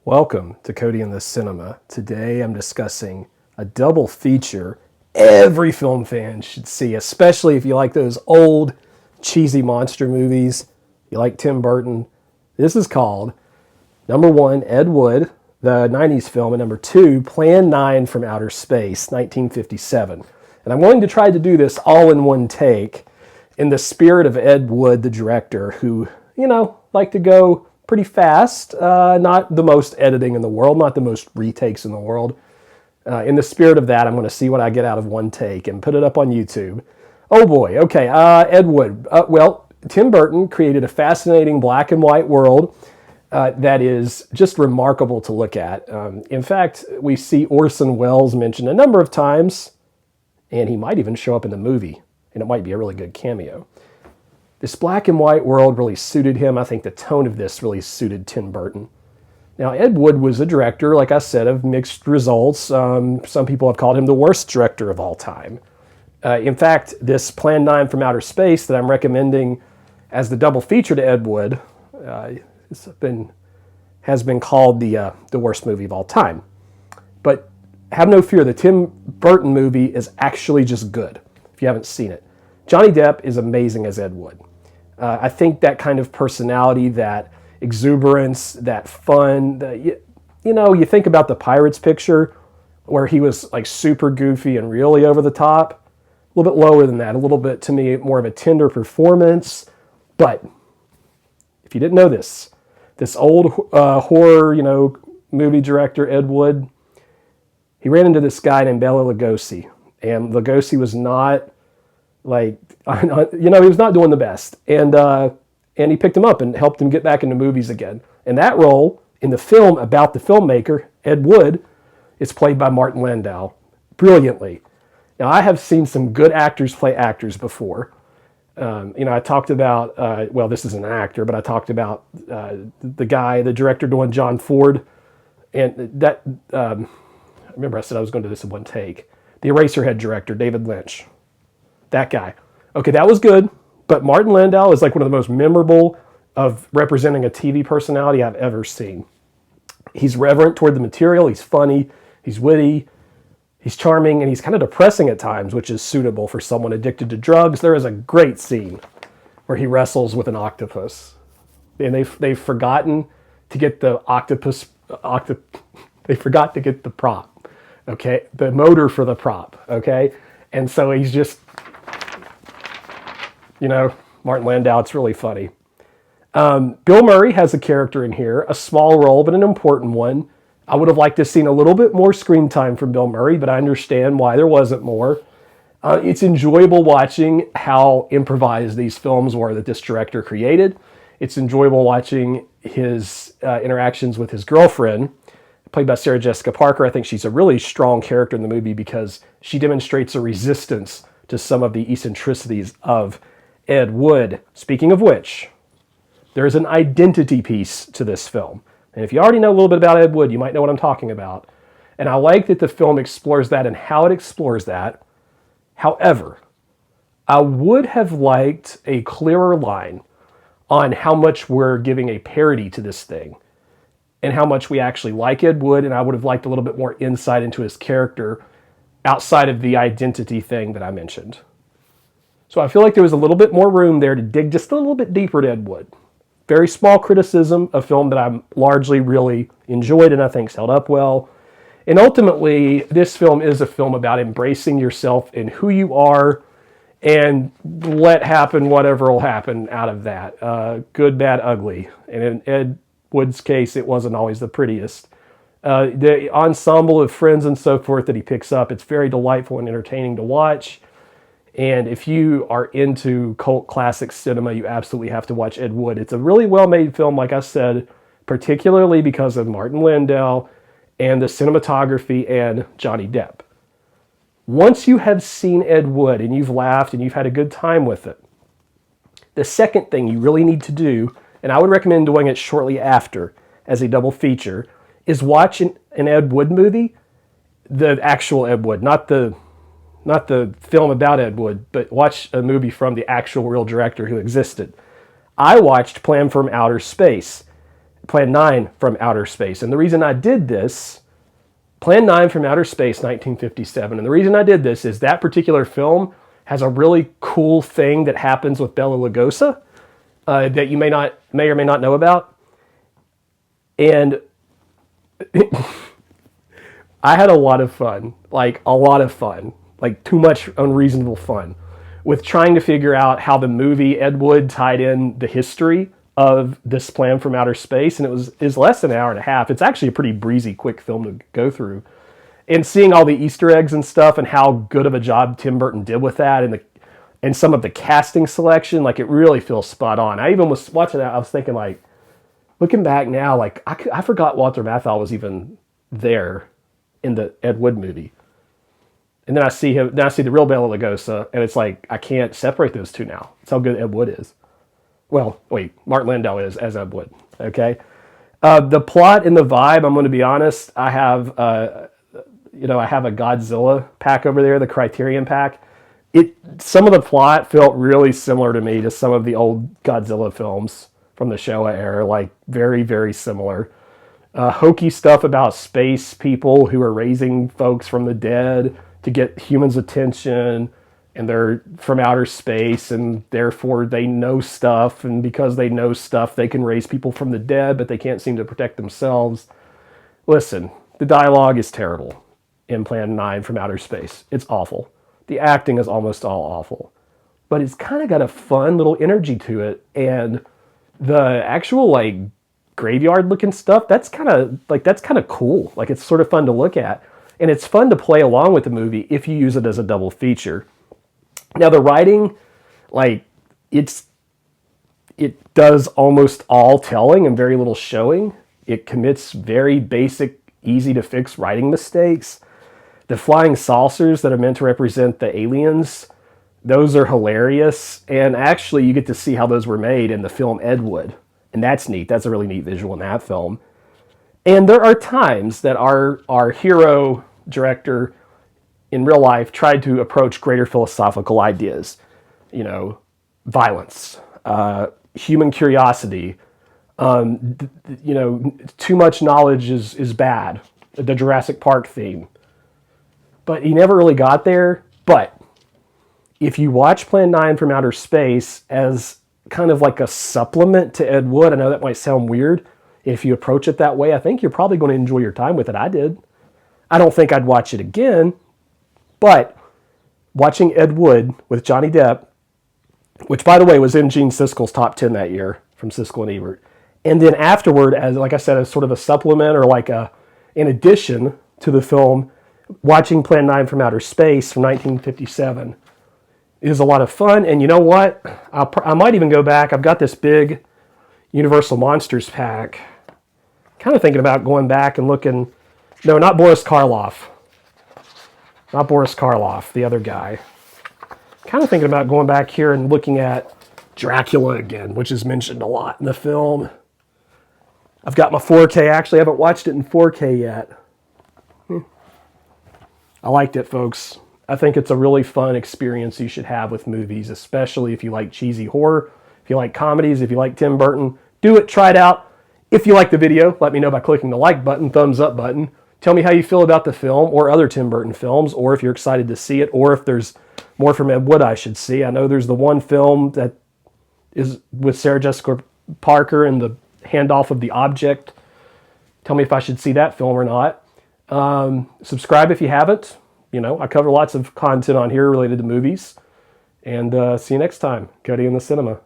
Welcome to Cody and the Cinema. Today I'm discussing a double feature every film fan should see, especially if you like those old cheesy monster movies. You like Tim Burton. This is called number one, Ed Wood, the 90s film, and number two, Plan 9 from Outer Space, 1957. And I'm going to try to do this all in one take in the spirit of Ed Wood, the director, who, liked to go pretty fast, not the most editing in the world, not the most retakes in the world. In the spirit of that, I'm going to see what I get out of one take and put it up on YouTube. Oh boy, okay, Ed Wood. Tim Burton created a fascinating black and white world that is just remarkable to look at. In fact, we see Orson Welles mentioned a number of times, and he might even show up in the movie, and it might be a really good cameo. This black and white world really suited him. I think the tone of this really suited Tim Burton. Now, Ed Wood was a director, like I said, of mixed results. Some people have called him the worst director of all time. In fact, this Plan 9 from Outer Space that I'm recommending as the double feature to Ed Wood has been called the worst movie of all time. But have no fear, the Tim Burton movie is actually just good, if you haven't seen it. Johnny Depp is amazing as Ed Wood. I think that kind of personality, that exuberance, that fun, you think about the Pirates picture where he was like super goofy and really over the top. A little bit lower than that, a little bit, to me, more of a tender performance. But if you didn't know this old horror, movie director, Ed Wood, he ran into this guy named Bela Lugosi. And Lugosi was not he was not doing the best. And he picked him up and helped him get back into movies again. And that role in the film about the filmmaker, Ed Wood, is played by Martin Landau brilliantly. Now, I have seen some good actors play actors before. I talked about, this isn't an actor, but I talked about the director doing John Ford. And that, I remember I said I was going to do this in one take. The Eraserhead director, David Lynch. That guy. Okay, that was good, but Martin Landau is like one of the most memorable of representing a TV personality I've ever seen. He's reverent toward the material, he's funny, he's witty, he's charming, and he's kind of depressing at times, which is suitable for someone addicted to drugs. There is a great scene where he wrestles with an octopus, and they've forgotten to get the they forgot to get the prop, okay, the motor for the prop, okay, and so he's just, Martin Landau, it's really funny. Bill Murray has a character in here, a small role, but an important one. I would have liked to have seen a little bit more screen time from Bill Murray, but I understand why there wasn't more. It's enjoyable watching how improvised these films were that this director created. It's enjoyable watching his interactions with his girlfriend, played by Sarah Jessica Parker. I think she's a really strong character in the movie because she demonstrates a resistance to some of the eccentricities of Ed Wood. Speaking of which, there is an identity piece to this film. And if you already know a little bit about Ed Wood, you might know what I'm talking about. And I like that the film explores that and how it explores that. However, I would have liked a clearer line on how much we're giving a parody to this thing and how much we actually like Ed Wood, and I would have liked a little bit more insight into his character outside of the identity thing that I mentioned. So I feel like there was a little bit more room there to dig just a little bit deeper at Ed Wood. Very small criticism, a film that I largely really enjoyed and I think's held up well. And ultimately, this film is a film about embracing yourself and who you are and let happen whatever will happen out of that. Good, bad, ugly. And in Ed Wood's case, it wasn't always the prettiest. The ensemble of friends and so forth that he picks up, it's very delightful and entertaining to watch. And if you are into cult classic cinema, you absolutely have to watch Ed Wood. It's a really well-made film, like I said, particularly because of Martin Landau and the cinematography and Johnny Depp. Once you have seen Ed Wood and you've laughed and you've had a good time with it, the second thing you really need to do, and I would recommend doing it shortly after as a double feature, is watch an Ed Wood movie, the actual Ed Wood, not the film about Ed Wood, but watch a movie from the actual real director who existed. I watched Plan from Outer Space. Plan 9 from Outer Space. And the reason I did this, Plan 9 from Outer Space, 1957, and the reason I did this is that particular film has a really cool thing that happens with Bela Lugosi that you may or may not know about. And I had a lot of fun, like too much unreasonable fun, with trying to figure out how the movie Ed Wood tied in the history of this plan from outer space. And is less than an hour and a half. It's actually a pretty breezy, quick film to go through. And seeing all the Easter eggs and stuff and how good of a job Tim Burton did with that and some of the casting selection, like it really feels spot on. I even was watching that, I was thinking like, looking back now, like I forgot Walter Matthau was even there in the Ed Wood movie. And then I see the real Bela Lugosi, and it's like, I can't separate those two now. That's how good Ed Wood is. Well, wait, Mark Landau is as Ed Wood, okay? The plot and the vibe, I'm going to be honest, I have a Godzilla pack over there, the Criterion pack. Some of the plot felt really similar to me to some of the old Godzilla films from the Showa era, like very, very similar. Hokey stuff about space people who are raising folks from the dead to get humans' attention, and they're from outer space, and therefore they know stuff, and because they know stuff, they can raise people from the dead, but they can't seem to protect themselves. Listen, the dialogue is terrible in Plan 9 from Outer Space. It's awful. The acting is almost all awful. But it's kind of got a fun little energy to it, and the actual, like, graveyard-looking stuff, that's kind of cool. Like, it's sort of fun to look at. And it's fun to play along with the movie if you use it as a double feature. Now, the writing, like, it does almost all telling and very little showing. It commits very basic, easy-to-fix writing mistakes. The flying saucers that are meant to represent the aliens, those are hilarious. And actually, you get to see how those were made in the film Ed Wood. And that's neat. That's a really neat visual in that film. And there are times that our hero director in real life tried to approach greater philosophical ideas. You know, violence, human curiosity, too much knowledge is bad. The Jurassic Park theme. But he never really got there. But if you watch Plan 9 from Outer Space as kind of like a supplement to Ed Wood, I know that might sound weird. If you approach it that way, I think you're probably going to enjoy your time with it. I did. I don't think I'd watch it again, but watching Ed Wood with Johnny Depp, which, by the way, was in Gene Siskel's top 10 that year from Siskel and Ebert, and then afterward, as like I said, as sort of a supplement or like in addition to the film, watching Plan 9 from Outer Space from 1957 is a lot of fun. And you know what? I might even go back. I've got this big Universal Monsters pack. Kind of thinking about going back and looking. No, not Boris Karloff. Not Boris Karloff, the other guy. Kind of thinking about going back here and looking at Dracula again, which is mentioned a lot in the film. I've got my 4K. Actually, I haven't watched it in 4K yet. I liked it, folks. I think it's a really fun experience you should have with movies, especially if you like cheesy horror, if you like comedies, if you like Tim Burton. Do it, try it out. If you like the video, let me know by clicking the like button, thumbs up button. Tell me how you feel about the film or other Tim Burton films, or if you're excited to see it, or if there's more from Ed Wood I should see. I know there's the one film that is with Sarah Jessica Parker and the handoff of the object. Tell me if I should see that film or not. Subscribe if you haven't. You know, I cover lots of content on here related to movies. And see you next time. Cody in the Cinema.